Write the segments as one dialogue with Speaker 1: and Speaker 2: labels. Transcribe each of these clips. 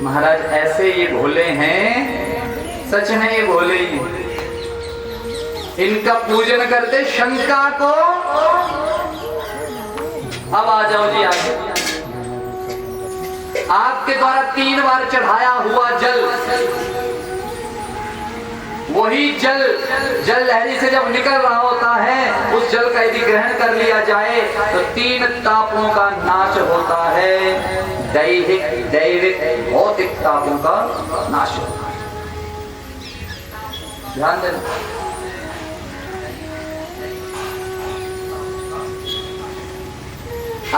Speaker 1: महाराज ऐसे ये भोले हैं, सच में ये भोले ही। इनका पूजन करते शंका को। अब आ जाओ जी आगे। आपके द्वारा 3 बार चढ़ाया हुआ जल, वही जल लहरी से जब निकल रहा होता है, उस जल का यदि ग्रहण कर लिया जाए तो 3 तापों का नाश होता है। दैहिक, दैविक, भौतिक तापों का नाश होता है। ध्यान देना।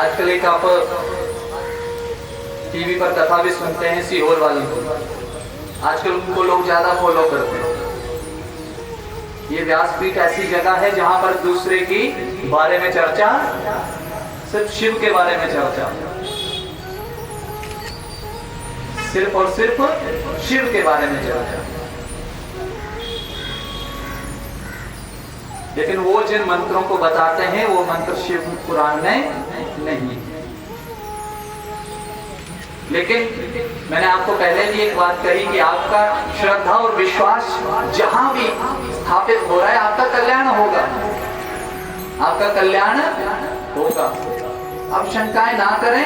Speaker 1: आजकल एक आप टीवी पर कथा भी सुनते हैं सीहोर वाली को। आजकल उनको लोग ज्यादा फॉलो करते हैं। ये व्यासपीठ ऐसी जगह है जहां पर दूसरे की बारे में चर्चा, सिर्फ शिव के बारे में चर्चा, सिर्फ और सिर्फ शिव के बारे में चर्चा। लेकिन वो जिन मंत्रों को बताते हैं वो मंत्र शिव पुराण में नहीं। लेकिन मैंने आपको पहले भी एक बात कही कि आपका श्रद्धा और विश्वास जहां भी स्थापित हो रहा है, आपका कल्याण होगा, आपका कल्याण होगा। आप शंकाएं ना करें,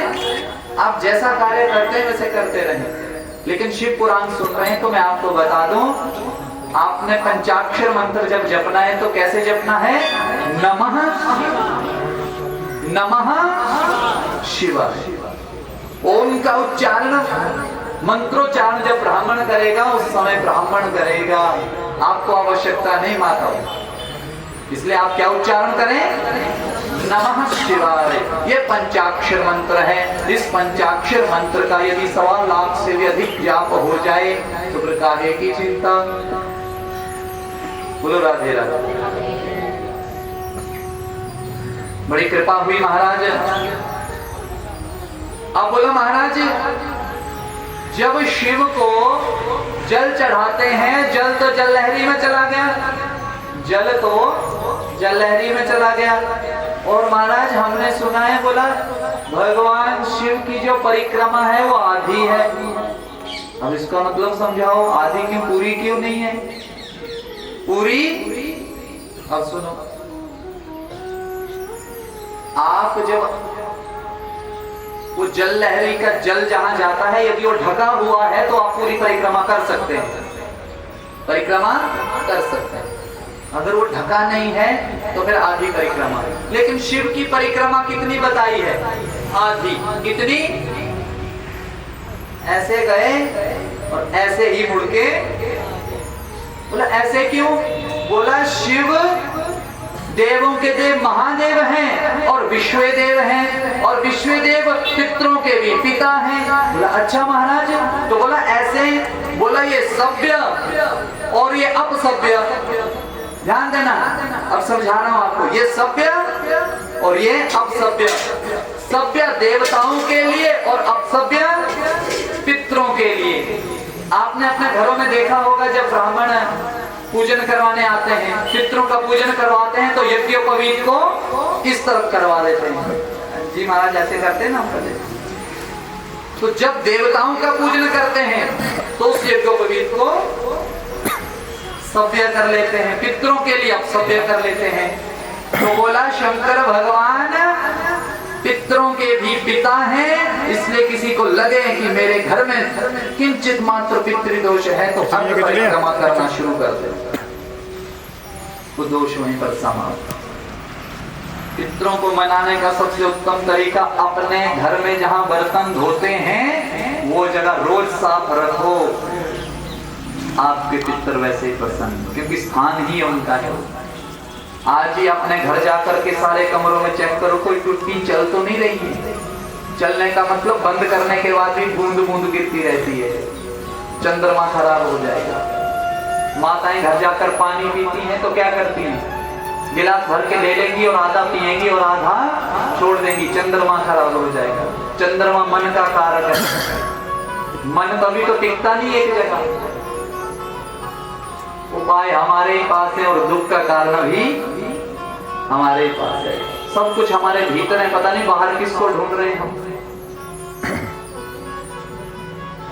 Speaker 1: आप जैसा कार्य करते हैं वैसे करते रहें। लेकिन शिव पुराण सुन रहे हैं तो मैं आपको बता दूं, आपने पंचाक्षर मंत्र जब जपना है तो कैसे जपना है? नमः नमः शिवाय। ओम का उच्चारण, मंत्रोच्चारण जब ब्राह्मण करेगा उस समय ब्राह्मण करेगा, आपको आवश्यकता नहीं माता। इसलिए आप क्या उच्चारण करें? नमः शिवाय। ये पंचाक्षर मंत्र है। इस पंचाक्षर मंत्र का यदि 1.25 लाख से भी अधिक जाप हो जाए तो फिर काहे की चिंता। बोलो राधे राधे। बड़ी कृपा हुई महाराज। अब बोलो महाराज, जब शिव को जल चढ़ाते हैं, जल तो जल लहरी में चला गया, जल तो जल लहरी में चला गया। और महाराज हमने सुना है, बोला भगवान शिव की जो परिक्रमा है वो आधी है। अब इसका मतलब समझाओ, आधी क्यों, पूरी क्यों नहीं है? पूरी। अब सुनो, आप जब वो जल लहरी का जल जहां जाता है, यदि वो ढका हुआ है तो आप पूरी परिक्रमा कर सकते हैं, परिक्रमा कर सकते हैं। अगर वो ढका नहीं है तो फिर आधी परिक्रमा। लेकिन शिव की परिक्रमा कितनी बताई है? आधी। कितनी? ऐसे गए और ऐसे ही मुड़ के। बोला ऐसे क्यों? बोला शिव देवों के देव महादेव हैं और विश्वदेव हैं, और विश्वदेव पितरों के भी पिता हैं। बोला अच्छा महाराज, तो बोला ऐसे। बोला ये सभ्य और ये अपसभ्य, ध्यान देना, अब समझा रहा हूं आपको। ये सभ्य और ये अपसभ्य। सभ्य देवताओं के लिए और अपसभ्य पितरों के लिए। आपने अपने घरों में देखा होगा, जब ब्राह्मण पूजन करवाने आते हैं, पितरों का पूजन करवाते हैं, तो यज्ञोपवीत को इस तरफ करवा देते हैं। जी महाराज ऐसे करते हैं ना हम। तो जब देवताओं का पूजन करते हैं तो उस यज्ञोपवीत को सभ्य कर लेते हैं, पितरों के लिए अपसभ्य कर लेते हैं। तो बोला शंकर भगवान पितरों के भी पिता हैं, इसलिए किसी को लगे कि मेरे घर में किंचित मात्र पितृदोष है तो अंग परिक्रमा करना शुरू कर दे, वो दोष वहीं पर समाप्त। पितरों को मनाने का सबसे उत्तम तरीका, अपने घर में जहां बर्तन धोते हैं वो जगह रोज साफ रखो। आपके पितर वैसे ही प्रसन्न, क्योंकि स्थान ही उनका है। आज ही अपने घर जाकर के सारे कमरों में चेक करो, कोई टुटकी चल तो नहीं रही है। चलने का मतलब बंद करने के बाद भी बूंद बूंद गिरती रहती है, चंद्रमा खराब हो जाएगा। माताएं घर जाकर पानी पीती हैं तो क्या करती हैं? गिलास भर के ले लेंगी और आधा पिएंगी और आधा छोड़ देंगी, चंद्रमा खराब हो जाएगा। चंद्रमा मन का कारक है, मन कभी तो टिकता नहीं एक जगह। उपाय हमारे ही पास है और दुख का कारण भी हमारे ही पास है। सब कुछ हमारे भीतर है, पता नहीं बाहर किसको ढूंढ रहे हैं हम।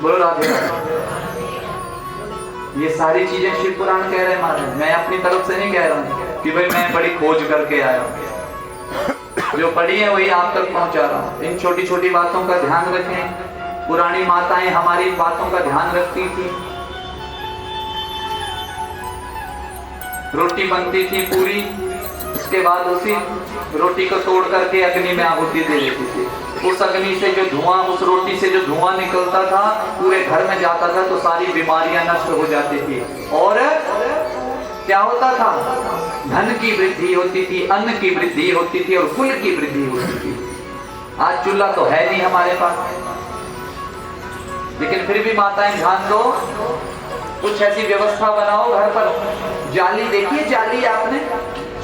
Speaker 1: बोलो राधे राधे। ये सारी चीजें शिव पुराण कह रहे हैं महाराज, मैं अपनी तरफ से नहीं कह रहा हूँ कि भाई मैं बड़ी खोज करके आया हूँ। जो पढ़ी है वही आप तक पहुंचा रहा हूँ। इन छोटी छोटी बातों का ध्यान रखें। पुरानी माताएं हमारी बातों का ध्यान रखती थी। रोटी बनती थी पूरी, उसके बाद उसी रोटी को तोड़ करके अग्नि में आहुति दे देती थी। उस अग्नि से जो धुआं, उस रोटी से जो धुआं निकलता था पूरे घर में जाता था तो सारी बीमारियां नष्ट हो जाती थी। और क्या होता था? धन की वृद्धि होती थी, अन्न की वृद्धि होती थी और कुल की वृद्धि होती थी। आज चूल्हा तो है नहीं हमारे पास, लेकिन फिर भी माताएं ध्यान दो, कुछ ऐसी व्यवस्था बनाओ घर पर। जाली देखिए, जाली आपने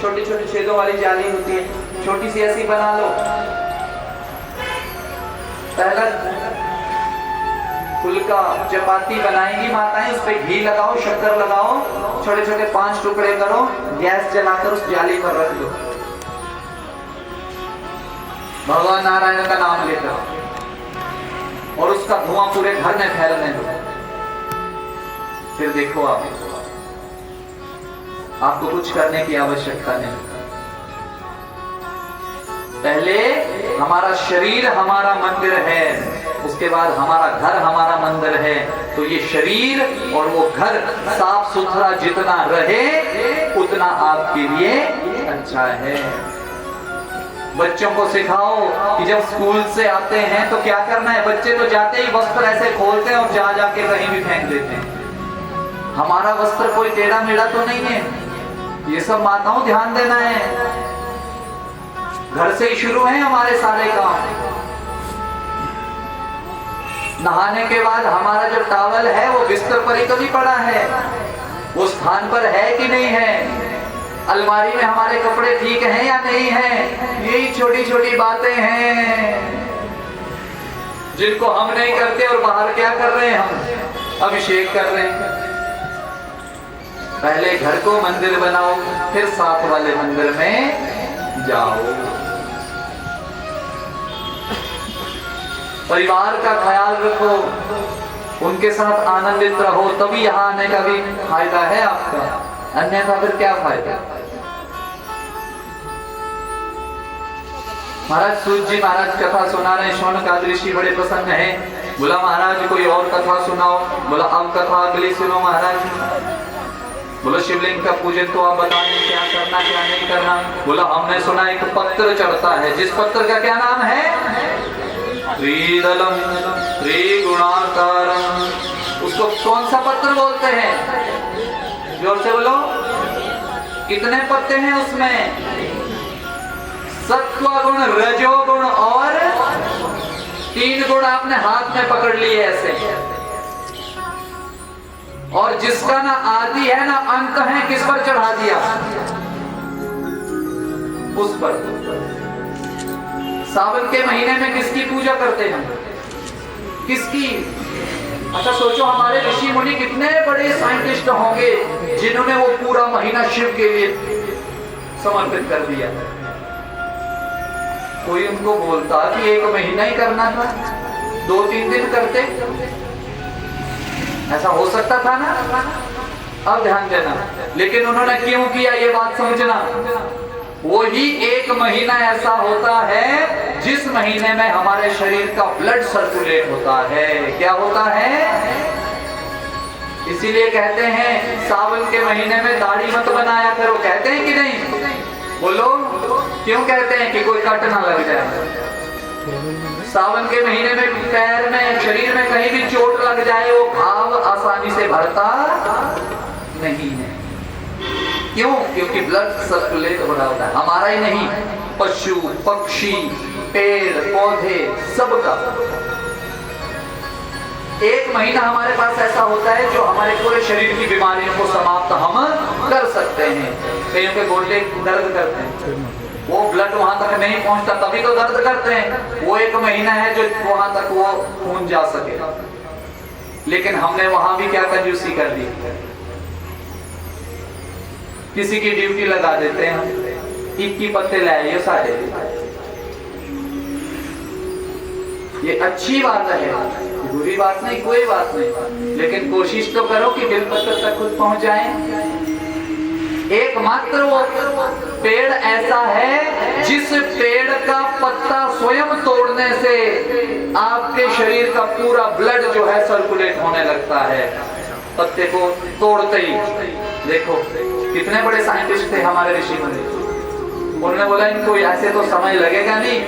Speaker 1: छोटी छोटी छेदों वाली जाली होती है, छोटी सी ऐसी बना लो। पहला फुल्का चपाती बनाएंगी माताएं, उस पर घी लगाओ, शक्कर लगाओ, छोटे छोटे 5 टुकड़े करो, गैस जलाकर उस जाली पर रख दो, भगवान नारायण का नाम लेकर, और उसका धुआं पूरे घर में फैलने दो। फिर देखो आपको कुछ करने की आवश्यकता नहीं। पहले हमारा शरीर हमारा मंदिर है, उसके बाद हमारा घर हमारा मंदिर है। तो ये शरीर और वो घर साफ सुथरा जितना रहे उतना आपके लिए अच्छा है। बच्चों को सिखाओ कि जब स्कूल से आते हैं तो क्या करना है। बच्चे तो जाते ही वस्त्र ऐसे खोलते हैं और जा जाके कहीं भी फेंक देते हैं। हमारा वस्त्र कोई टेढ़ा मेढ़ा तो नहीं है, ये सब माताओं ध्यान देना है। घर से ही शुरू है हमारे सारे काम। नहाने के बाद हमारा जो टॉवल है वो बिस्तर पर ही तो नहीं पड़ा है, वो स्थान पर है कि नहीं है। अलमारी में हमारे कपड़े ठीक हैं या नहीं हैं। यही छोटी छोटी बातें हैं जिनको हम नहीं करते। और बाहर क्या कर रहे हैं? हम अभिषेक कर रहे हैं। पहले घर को मंदिर बनाओ, फिर साथ वाले मंदिर में जाओ। परिवार का ख्याल रखो, उनके साथ आनंदित रहो, तभी यहाँ आने का भी फायदा है आपका, अन्यथा फिर क्या फायदा। महाराज सूत जी महाराज कथा सुना रहे, शौनक आदि ऋषि बड़े प्रसन्न हैं। बोला महाराज कोई और कथा सुनाओ। बोला अब कथा अगली सुनो महाराज। बोलो शिवलिंग का पूजन तो आप बताएं, क्या करना क्या नहीं करना। बोला हमने सुना एक पत्र चढ़ता है, जिस पत्र का क्या नाम है? त्रिदलम त्रिगुणाकारम। उसको कौन सा पत्र बोलते हैं? जोर से बोलो। कितने पत्ते हैं उसमें? सत्व गुण, रजोगुण और 3 गुण आपने हाथ में पकड़ लिए ऐसे। और जिसका ना आदि है ना अंत है, किस पर चढ़ा दिया? उस पर। सावन के महीने में किसकी पूजा करते हैं? किसकी? अच्छा सोचो, हमारे ऋषि मुनि कितने बड़े साइंटिस्ट होंगे जिन्होंने वो पूरा महीना शिव के लिए समर्पित कर दिया। कोई उनको बोलता कि 1 महीना ही करना था, 2-3 दिन करते, ऐसा हो सकता था ना। अब ध्यान देना, लेकिन उन्होंने क्यों किया ये बात समझना। वो ही 1 महीना ऐसा होता है जिस महीने में हमारे शरीर का ब्लड सर्कुलेट होता है। क्या होता है? इसीलिए कहते हैं सावन के महीने में दाढ़ी मत बनाया करो। कहते हैं कि नहीं? बोलो क्यों कहते हैं? कि कोई कट ना लग जाए। सावन के महीने में पैर में, शरीर में कहीं भी चोट लग जाए, वो घाव आसानी से भरता नहीं है। क्यों? क्योंकि ब्लड सर्कुलेट हो रहा होता है। हमारा ही नहीं, पशु पक्षी पेड़ पौधे सबका। 1 महीना हमारे पास ऐसा होता है जो हमारे पूरे शरीर की बीमारियों को समाप्त हम कर सकते हैं। कईयों के गोडे दर्द करते हैं, वो ब्लड वहां तक नहीं पहुंचता, तभी तो दर्द करते हैं। वो 1 महीना है जो वहां तक वो खून जा सके। लेकिन हमने वहां भी क्या कंजूसी कर दी। किसी की ड्यूटी लगा देते हैं हम, 21 पत्ते लाए सारे। ये अच्छी बात है, बुरी बात नहीं, कोई बात नहीं, लेकिन कोशिश तो करो कि बेलपत्र तक खुद पहुंच जाए। एकमात्र वो पेड़ ऐसा है जिस पेड़ का पत्ता स्वयं तोड़ने से आपके शरीर का पूरा ब्लड जो है सर्कुलेट होने लगता है, पत्ते को तोड़ते ही। देखो कितने बड़े साइंटिस्ट थे हमारे ऋषि मुनि, उन्होंने बोला इनको ऐसे तो समय लगेगा नहीं,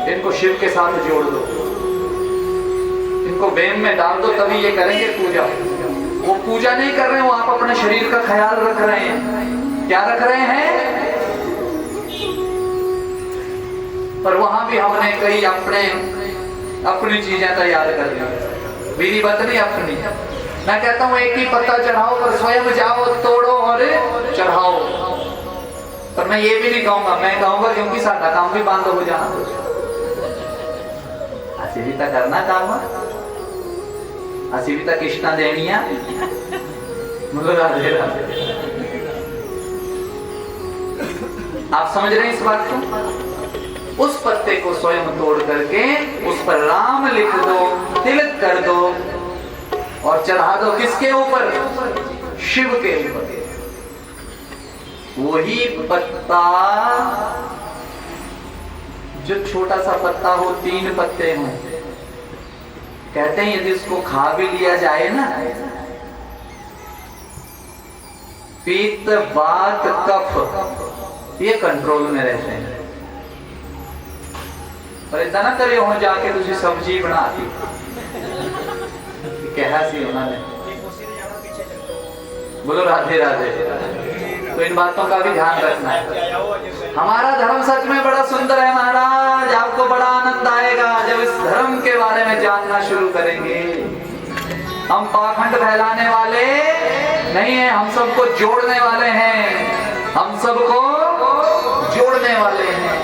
Speaker 1: इनको शिव के साथ जोड़ दो, इनको बेम में डाल दो, तभी ये करेंगे पूजा। वो पूजा नहीं कर रहे हैं, वो आप अपने शरीर का ख्याल रख रहे हैं। क्या रख रहे हैं? पर वहां भी हमने कई अपनी चीजें तैयार कर ली, विधिवत नहीं अपनी। मैं कहता हूं एक ही पत्ता चढ़ाओ, पर स्वयं जाओ तोड़ो और चढ़ाओ। पर मैं ये भी नहीं कहूंगा, मैं कहूंगा क्योंकि साਡਾ काम भी बंद हो जाना, असि भी तो करना काम, असि भी तो किश्तां देनियां। बोलो राधे राधे। आप समझ रहे हैं इस बात को? उस पत्ते को स्वयं तोड़ करके उस पर राम लिख दो, तिलक कर दो और चढ़ा दो। किसके ऊपर? शिव के ऊपर। वही पत्ता जो छोटा सा पत्ता हो, 3 पत्ते हों, कहते हैं यदि उसको खा भी लिया जाए ना, पित्त वात कफ ये कंट्रोल में रहते हैं। पर इतना ना करियो हो जाके तुझे सब्जी बनाती कहा सी उन्होंने। बोलो राधे राधे। तो इन बातों का भी ध्यान रखना है। हमारा धर्म सच में बड़ा सुंदर है महाराज, आपको बड़ा आनंद आएगा जब इस धर्म के बारे में जानना शुरू करेंगे। हम पाखंड फैलाने वाले नहीं है, हम सबको जोड़ने वाले हैं, हम सबको जोड़ने वाले हैं।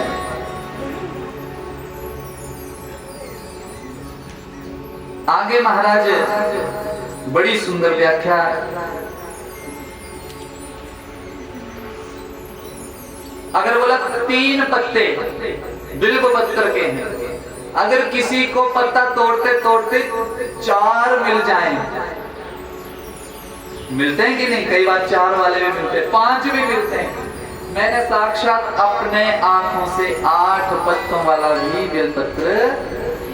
Speaker 1: आगे महाराज बड़ी सुंदर व्याख्या। अगर बोला 3 पत्ते बिल्व पत्र के हैं, अगर किसी को पत्ता तोड़ते तोड़ते 4 मिल जाएं, मिलते हैं कि नहीं? कई बार 4 वाले भी मिलते हैं, 5 भी मिलते हैं। मैंने साक्षात अपने आंखों से 8 पत्तों वाला भी बेलपत्र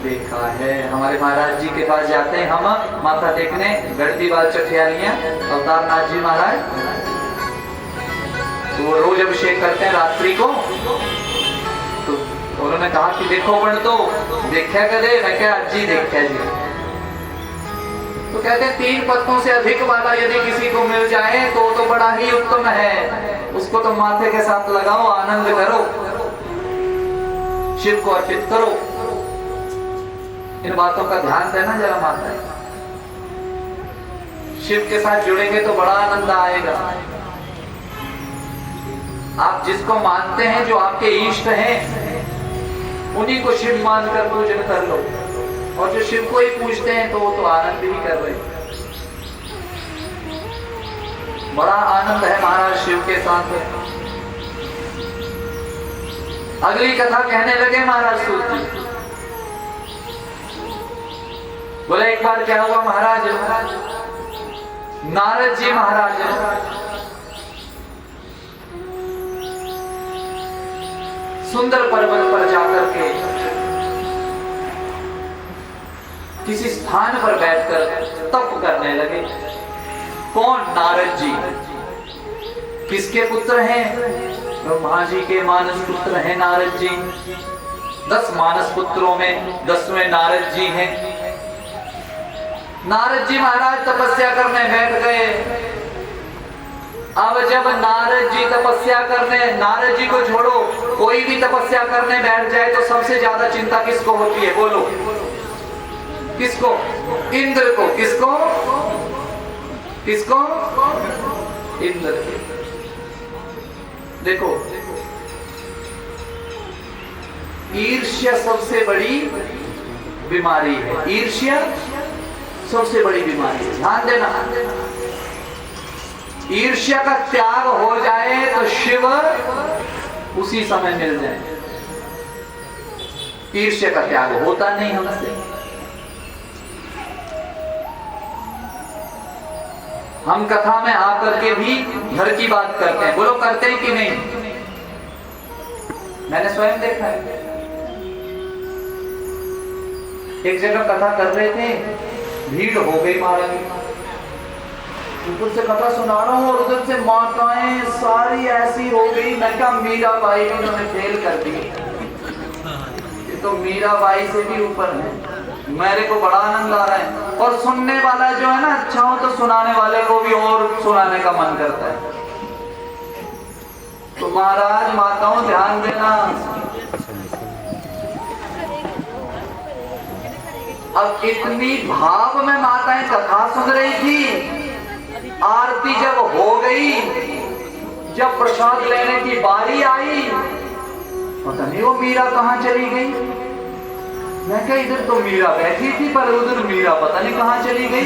Speaker 1: देखा है। हमारे महाराज जी के पास जाते हैं हम माथा टेकने, गढ़तीवाल चठियालियां, अवतार नाथ जी महाराज, तो वो रोज अभिषेक करते हैं रात्रि को। तो उन्होंने कहा कि देखो बन तो देखा करे, मैं क्या जी देखा जी। तो कहते हैं 3 पत्तों से अधिक वाला यदि किसी को मिल जाए तो बड़ा ही उत्तम है, उसको तो माथे के साथ लगाओ, आनंद करो, शिव को अर्पित करो। इन बातों का ध्यान देना जरा माता। शिव के साथ जुड़ेंगे तो बड़ा आनंद आएगा। आप जिसको मानते हैं, जो आपके इष्ट हैं, उन्हीं को शिव मानकर पूजन कर लो। और जो शिव को ही पूजते हैं तो वो तो आनंद ही कर रहे हैं। बड़ा आनंद है महाराज शिव के साथ। अगली कथा कहने लगे महाराज सूत जी। बोले एक बार क्या हुआ महाराज, नारद जी महाराज सुंदर पर्वत पर जाकर के किसी स्थान पर बैठकर तप करने लगे। कौन? नारद जी। किसके पुत्र हैं? ब्रह्मा जी के मानस पुत्र हैं नारद जी। 10 मानस पुत्रों में 10वें नारद जी हैं। नारद जी महाराज तपस्या करने बैठ गए। अब जब नारद जी तपस्या करने, नारद जी को छोड़ो, कोई भी तपस्या करने बैठ जाए तो सबसे ज्यादा चिंता किसको होती है? बोलो किसको? इंद्र को। किसको? किसको? इंद्र। देखो ईर्ष्या सबसे बड़ी बीमारी है। ईर्ष्या सबसे बड़ी बीमारी है, ध्यान देना। ईर्ष्या का त्याग हो जाए तो शिव उसी समय मिल जाए। ईर्ष्या का त्याग होता नहीं हमसे। हम कथा में आकर के भी घर की बात करते हैं, बोलो करते हैं कि नहीं? मैंने स्वयं देखा है। एक जगह कथा कर रहे थे, भीड़ हो गई महाराज, ऊपर से कथा सुना रहा हूँ और उधर से माताएं सारी ऐसी हो गई। मैं क्या मीराबाई ने उन्होंने फेल कर दी, ये तो मीराबाई से भी ऊपर है। मेरे को बड़ा आनंद आ रहा है, और सुनने वाला जो है ना अच्छा हो तो सुनाने वाले को भी और सुनाने का मन करता है। तो महाराज माताओं ध्यान देना, अब इतनी भाव में माताएं कथा सुन रही थी, आरती जब हो गई, जब प्रसाद लेने की बारी आई, पता नहीं वो मीरा कहां चली गई। मैं क्या इधर तो मीरा बैठी थी, पर उधर मीरा पता नहीं कहां चली गई।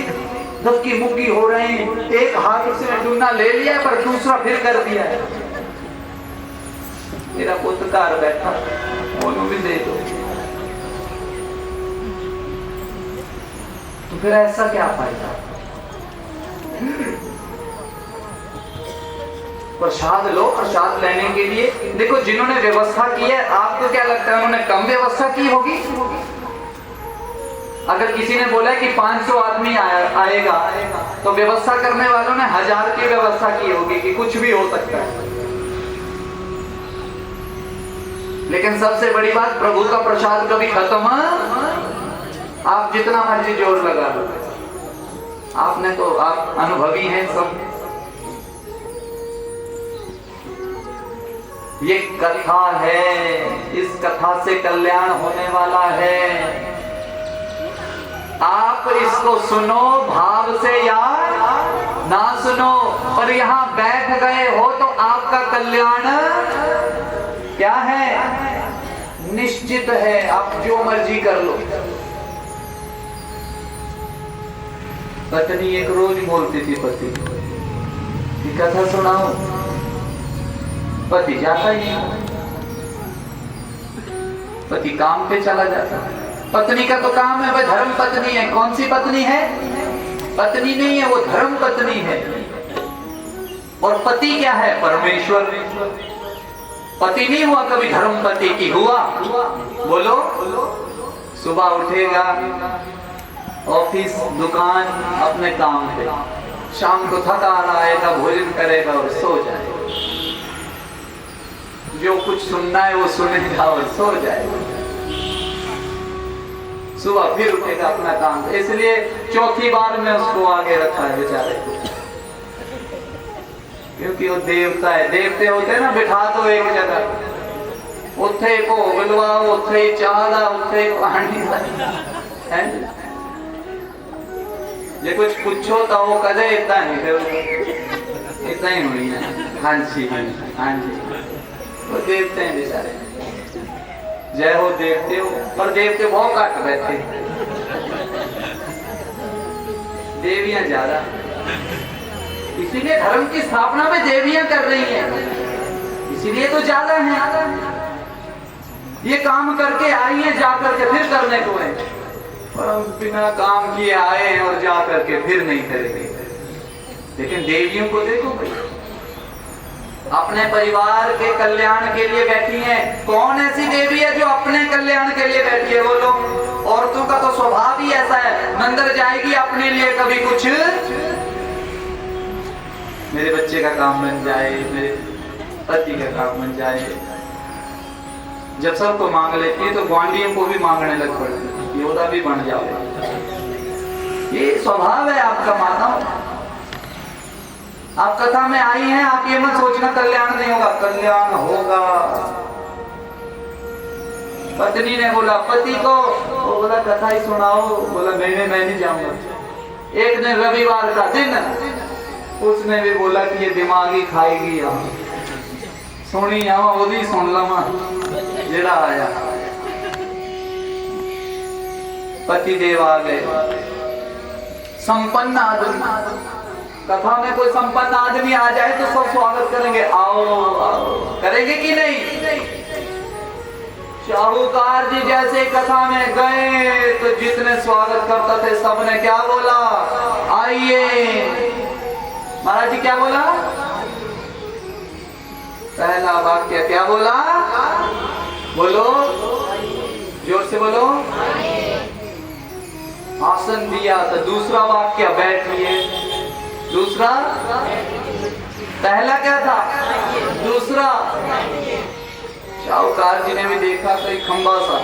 Speaker 1: धक्की मुक्की हो रहे हैं, एक हाथ से डूना ले लिया पर दूसरा फिर कर दिया है। मेरा पुत्रकार बैठा, बोलो भी दे दो। तो फिर ऐसा क्या फायदा? प्रसाद लो, प्रसाद लेने के लिए देखो जिन्होंने व्यवस्था की है, आपको क्या लगता है उन्होंने कम व्यवस्था की होगी? अगर किसी ने बोला कि 500 आदमी आएगा तो व्यवस्था करने वालों ने 1000 की व्यवस्था की होगी कि कुछ भी हो सकता है। लेकिन सबसे बड़ी बात, प्रभु का प्रसाद कभी खत्म, आप जितना मर्जी जोर लगा लो, आपने तो, आप अनुभवी हैं सब। ये कथा है, इस कथा से कल्याण होने वाला है। आप इसको सुनो भाव से या ना सुनो, और यहां बैठ गए हो तो आपका कल्याण क्या है? निश्चित है। आप जो मर्जी कर लो। पत्नी एक रोज बोलती थी पति की कथा सुनाओ, पति जाता ही नहीं, पति काम पे चला जाता। पत्नी का तो काम है, वह धर्म पत्नी है। कौन सी पत्नी है? पत्नी नहीं है, वो धर्म पत्नी है। और पति क्या है? परमेश्वर। पति नहीं हुआ कभी धर्म पति की, हुआ? बोलो। सुबह उठेगा, ऑफिस, दुकान, अपने काम पे, शाम को थका आएगा, भोजन करेगा और सो जाएगा। जो कुछ सुनना है वो सुनेगा और सो जाएगा। सुबह फिर उठेगा अपना काम। इसलिए चौथी बार में उसको आगे रखा है बेचारे को, क्योंकि वो देवता है। देवते होते ना, बिठा दो एक जगह, उठे को बिलवाओ, उठे चाला, उठे पानी है। ये कुछ पूछो तो वो कदे इतना नहीं, इतना ही हुई है। हाँ जी, हाँ जी, वो देवते हैं बेचारे। जय हो देवते हो, पर देवते बहुत काट बैठे, देवियां ज्यादा। इसीलिए धर्म की स्थापना में देवियां कर रही हैं, इसीलिए तो ज्यादा है। ये काम करके आई है, जा करके फिर करने को है, और हम बिना काम किए आए और जा करके फिर नहीं करेंगे। लेकिन देवियों को देखो भाई, अपने परिवार के कल्याण के लिए बैठी हैं। कौन ऐसी देवी है जो अपने कल्याण के लिए बैठी है? बोलो। औरतों का तो स्वभाव ही ऐसा है, मंदिर जाएगी अपने लिए कभी कुछ, मेरे बच्चे का काम बन जाए, मेरे पति का काम बन जाए। जब सबको मांग लेती है तो ग्वांडियों को भी मांगने लग पड़ती है, योदा भी बन जाओ। ये स्वभाव है आपका माताओं। आप कथा में आई हैं, आप ये मत सोचना कल्याण नहीं होगा, कल्याण होगा। पत्नी ने बोला पति को, वो बोला कथा ही सुनाओ, बोला मैं नहीं जाऊंगा। एक दिन रविवार का दिन, उसने भी बोला कि ये दिमागी खाएगी, सुनी आवा ओदी सुन लवा जेड़ा आया। पति देव आ गए, संपन्न आदमी। कथा में कोई संपन्न आदमी आ जाए तो सब स्वागत करेंगे, आओ आओ, करेंगे कि नहीं? शाहूकार जी जैसे कथा में गए तो जितने स्वागत करता थे सबने क्या बोला? आइए। महाराज जी क्या बोला? पहला वाक्य क्या बोला? बोलो, जोर से बोलो। आसन दिया। तो दूसरा वाक्य बैठिए। दूसरा, पहला क्या था? दूसरा, शाहूकार जी ने भी देखा कोई खंबा सा,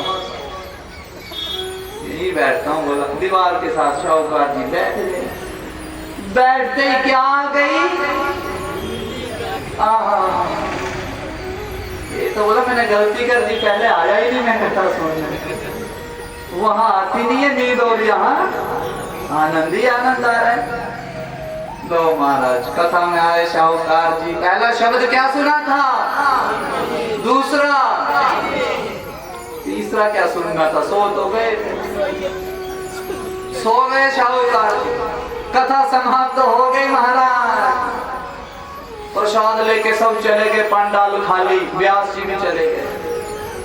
Speaker 1: यही बैठता हूँ बोला, दीवार के साथ शाहूकार जी बैठ गए। बैठते ही क्या आ गई? ये तो बोला मैंने गलती कर दी, पहले आया ही नहीं मैं कथा सुनने। वहां आती नहीं है नींद और यहाँ आनंद ही आनंद आ रहा है। लो महाराज, कथा में आए शाहूकार जी। पहला शब्द क्या सुना था? दूसरा, तीसरा क्या सुनना था? सो तो गए, सो गए शाहूकार जी। कथा समाप्त हो गई महाराज। प्रसाद लेके सब चले गए, पंडाल खाली। व्यास जी भी चले गए।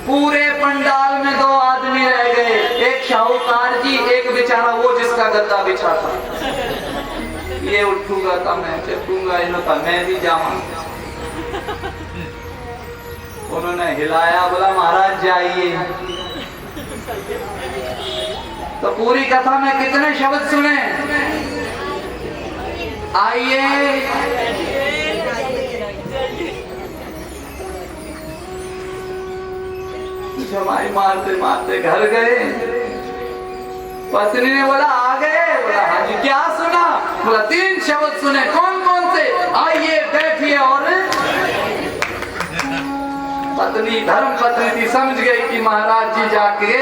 Speaker 1: पूरे पंडाल में दो आदमी रह गए, एक शाहूकार जी, एक बेचारा वो जिसका गद्दा बिछा था। ये उठूंगा तो मैं चपूंगा, इन्होंने मैं भी जाऊंगा। उन्होंने हिलाया, बोला महाराज जाइए। तो पूरी कथा में कितने शब्द सुने? आइए। जमाई मारते मारते घर गए। पत्नी ने बोला आ गए? बोला हाँ जी। क्या सुना? बोला 3 शब्द सुने। कौन कौन से? आइए, बैठिए। और पत्नी धर्म पत्नी थी, समझ गई कि महाराज जी जाके,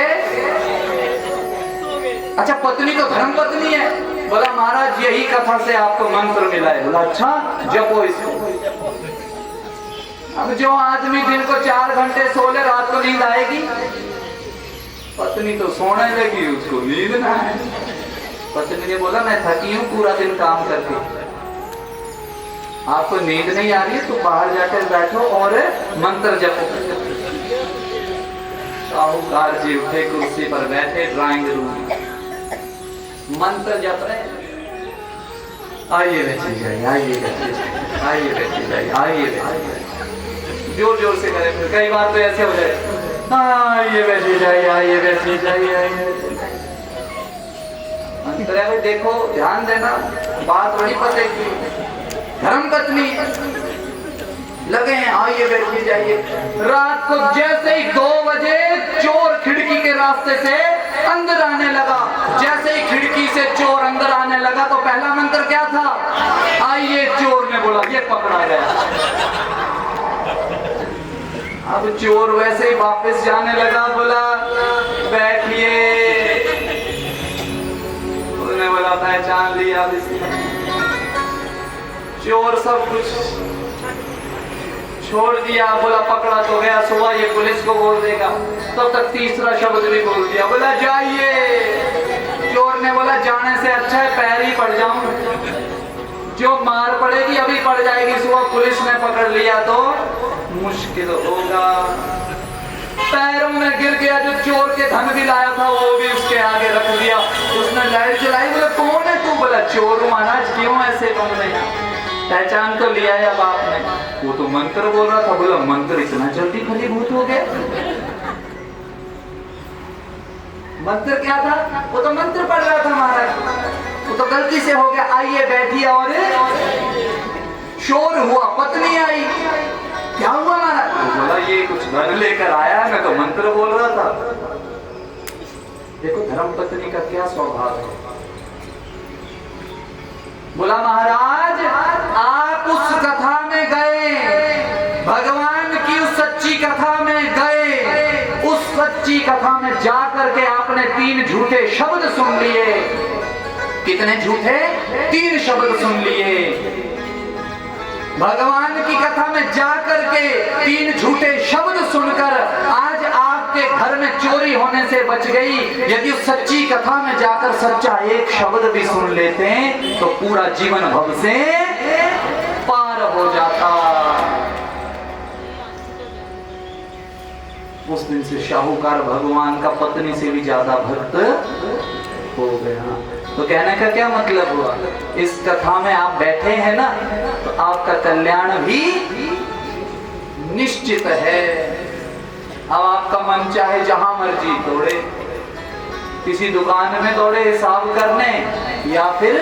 Speaker 1: अच्छा पत्नी तो धर्म पत्नी है। बोला महाराज यही कथा से आपको मंत्र मिला है। बोला अच्छा, जपो इसको। अब जो आदमी दिन को 4 घंटे सो ले, रात को नींद आएगी? पत्नी तो सोने लगी, उसको नींद ना है। पत्नी ने बोला मैं थकी हूँ पूरा दिन काम करके, आपको नींद नहीं आ रही है तो बाहर जाकर बैठो और मंत्र जपो। शाहूकार जी उठे, कुर्सी पर बैठे, ड्राइंग रूम मंत्र जप रहे। आइए बैठिए जाइए, आइए बैठिए जाइए, आइए बैठिए जाइए, आइए बैठिए। जोर जोर से करें, फिर कई बार तो ऐसे हो जाए, आइए बैठिए जाइए, आइए बैठिए जाइए, आइए। भाई देखो, ध्यान देना, बात बड़ी पते की। धर्म पत्नी लगे हैं, आइए बैठिए जाइए। रात को जैसे ही 2 बजे चोर खिड़की के रास्ते से अंदर आने लगा। जैसे ही खिड़की से चोर अंदर आने लगा तो पहला मंत्र क्या था? आइए। चोर ने बोला ये पकड़ा गया। अब चोर वैसे ही वापस जाने लगा, बोला बैठिए। उसने बोला पहचान लिया। चोर सब कुछ छोड़ दिया, बोला पकड़ा तो गया, सुबह ये पुलिस को बोल देगा। तब तक तीसरा शब्द भी बोल दिया, बोला जाइए। चोर ने बोला जाने से अच्छा है पैर ही पड़ जाऊं, जो मार पड़ेगी अभी पड़ जाएगी, सुबह पुलिस ने पकड़ लिया तो मुश्किल होगा। पैरों में गिर गया, जो चोर के धन भी लाया था वो भी उसके आगे रख दिया। उसने लाइट जलाई, बोला कौन है तू? बोला चोर महाराज। क्यों ऐसे बन रहे? पहचान तो लिया है अब आपने। वो तो मंत्र बोल रहा था। बोला मंत्र इतना जल्दी फलीभूत हो गया? मंत्र क्या था? वो तो मंत्र पढ़ रहा था महाराज, वो तो गलती से हो गया। आइए बैठिए। और शोर हुआ, पत्नी आई। क्या हुआ महाराज? तो बोला ये कुछ धन लेकर आया है, मैं तो मंत्र बोल रहा था। देखो धर्म पत्नी का क्या स्वभाव है। बोला महाराज आप उस कथा में गए, भगवान की उस सच्ची कथा में गए, उस सच्ची कथा में जाकर के आपने 3 झूठे शब्द सुन लिए। कितने झूठे? 3 शब्द सुन लिए। भगवान की कथा में जाकर के 3 झूठे शब्द सुनकर आज आपके घर में चोरी होने से बच गई। यदि उस सच्ची कथा में जाकर सच्चा एक शब्द भी सुन लेते तो पूरा जीवन भव से पार हो जाता। उस दिन से शाहूकार भगवान का पत्नी से भी ज्यादा भक्त हो गया। तो कहने का क्या मतलब हुआ, इस कथा में आप बैठे हैं ना, तो आपका कल्याण भी निश्चित है। अब आपका मन चाहे जहां मर्जी दौड़े, किसी दुकान में दौड़े हिसाब करने, या फिर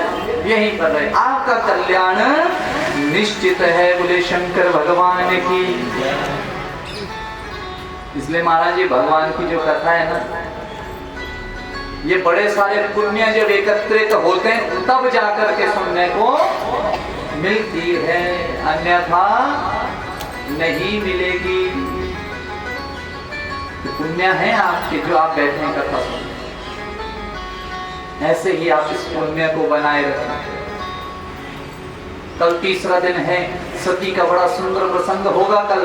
Speaker 1: यहीं पर रहे, आपका कल्याण निश्चित है। बोले शंकर भगवान की। इसलिए महाराज जी भगवान की जो कथा है ना, ये बड़े सारे पुण्य जब एकत्रित होते हैं तब जाकर के सुनने को मिलती है, अन्यथा नहीं मिलेगी। तो पुण्य है आपके जो आप बैठे हैं कथा सुनने, ऐसे ही आप इस पुण्य को बनाए रखें। कल तीसरा दिन है, सती का बड़ा सुंदर प्रसंग होगा कल।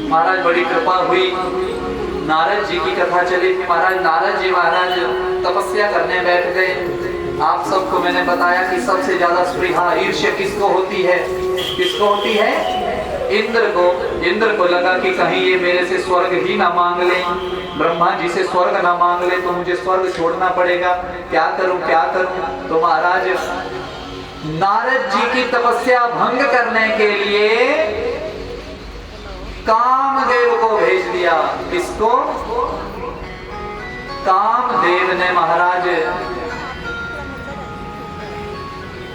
Speaker 1: महाराज बड़ी कृपा हुई, नारद जी की कथा चली थी। नारद जी महाराज तपस्या करने बैठ गए। आप सबको मैंने बताया कि सबसे ज्यादा स्पृहा ईर्ष्या किसको होती है, किसको होती है? इंद्र को लगा कि कहीं ये मेरे से स्वर्ग ही ना मांग ले, ब्रह्मा जी से स्वर्ग ना मांग ले तो मुझे स्वर्ग छोड़ना पड़ेगा, क्या करूं क्या करूं। तो महाराज नारद जी की तपस्या भंग करने के लिए कामदेव को भेज दिया। किसको? कामदेव ने महाराज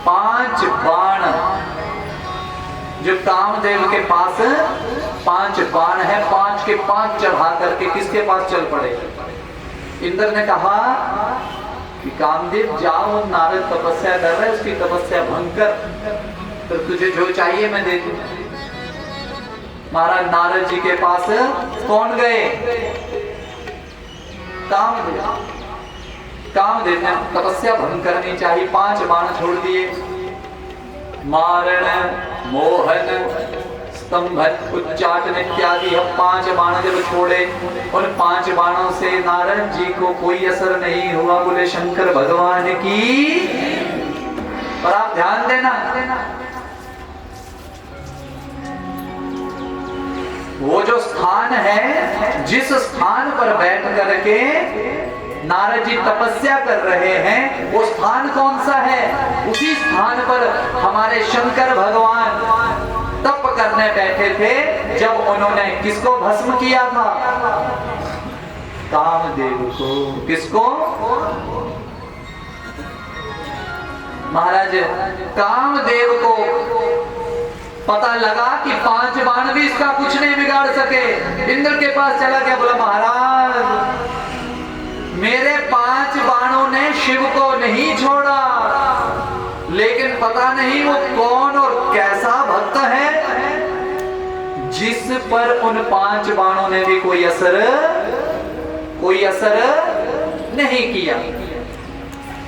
Speaker 1: 5 बाण, जो कामदेव के पास 5 बाण है, 5 के 5 चढ़ा करके किसके पास चल पड़े। इंद्र ने कहा कि कामदेव जाओ, नारद तपस्या कर रहे, उसकी तपस्या भंग कर, तो तुझे जो चाहिए मैं दे दूं। महाराज नारद जी के पास कौन गए? कामदेव ने तपस्या भंग करनी चाहिए, 5 बाण छोड़ दिए। मारण, मोहन, स्तंभन, उच्चाटन इत्यादि 5 बाण जब छोड़े, उन 5 बाणों से नारद जी को कोई असर नहीं हुआ। बोले शंकर भगवान की। पर आप ध्यान देना, वो जो स्थान है, जिस स्थान पर बैठ करके नारद जी तपस्या कर रहे हैं, वो स्थान कौन सा है? उसी स्थान पर हमारे शंकर भगवान तप करने बैठे थे जब उन्होंने किसको भस्म किया था? कामदेव को। किसको? महाराज कामदेव को पता लगा कि 5 बाण भी इसका कुछ नहीं बिगाड़ सके। इंद्र के पास चला गया, बोला महाराज मेरे 5 बाणों ने शिव को नहीं छोड़ा, लेकिन पता नहीं वो कौन और कैसा भक्त है जिस पर उन 5 बाणों ने भी कोई असर नहीं किया।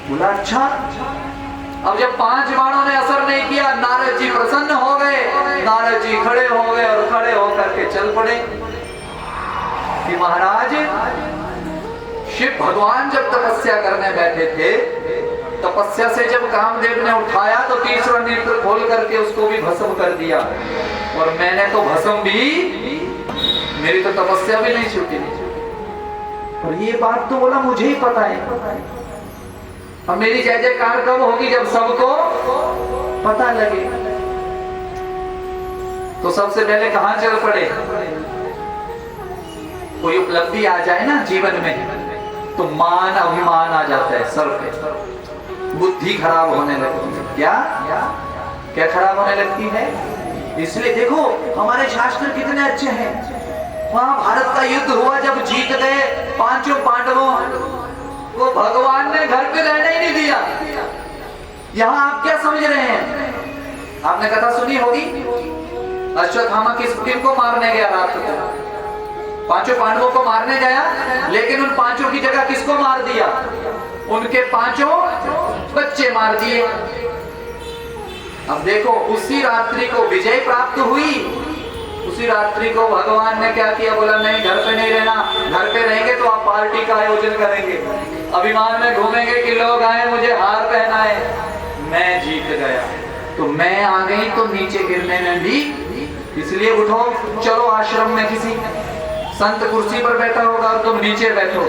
Speaker 1: बोला अच्छा। अब जब 5 बाणों ने असर नहीं किया, नारद जी प्रसन्न हो गए। नारद जी खड़े हो गए और खड़े होकर के चल पड़े कि महाराज शिव भगवान जब तपस्या करने बैठे थे, तपस्या से जब कामदेव ने उठाया तो तीसरा नेत्र खोल करके उसको भी भस्म कर दिया, और मैंने तो भस्म भी, मेरी तो तपस्या भी नहीं छूटी। और ये बात तो बोला मुझे ही पता है। अब मेरी जय जयकार कब होगी? जब सबको पता लगे। तो सबसे पहले कहां चल पड़े? कोई उपलब्धि आ जाए ना जीवन में तो मान अभिमान आ जाता है सर पे, बुद्धि खराब होने लगती है। क्या खराब होने लगती है? इसलिए देखो हमारे शास्त्र कितने अच्छे हैं। वहां भारत का युद्ध हुआ, जब जीत गए 5 पांडवों को भगवान ने घर पे रहने ही नहीं दिया। यहां आप क्या समझ रहे हैं? आपने कथा सुनी होगी, अश्वत्थामा किनको मारने गया रात को? 5 पांडवों को मारने गया, लेकिन उन 5 की जगह किसको मार दिया? उनके 5 बच्चे मार दिए। अब देखो उसी रात्रि को विजय प्राप्त हुई, उसी रात्रि को भगवान ने क्या किया? बोला नहीं, घर पे नहीं रहना, घर पे रहेंगे तो आप पार्टी का आयोजन करेंगे, अभिमान में घूमेंगे कि लोग आए मुझे हार पहनाए। मैं जीत गया तो मैं आ गई, तो नीचे गिरने में भी, इसलिए उठो, चलो आश्रम में किसी संत कुर्सी पर बैठा होगा और तुम नीचे बैठो।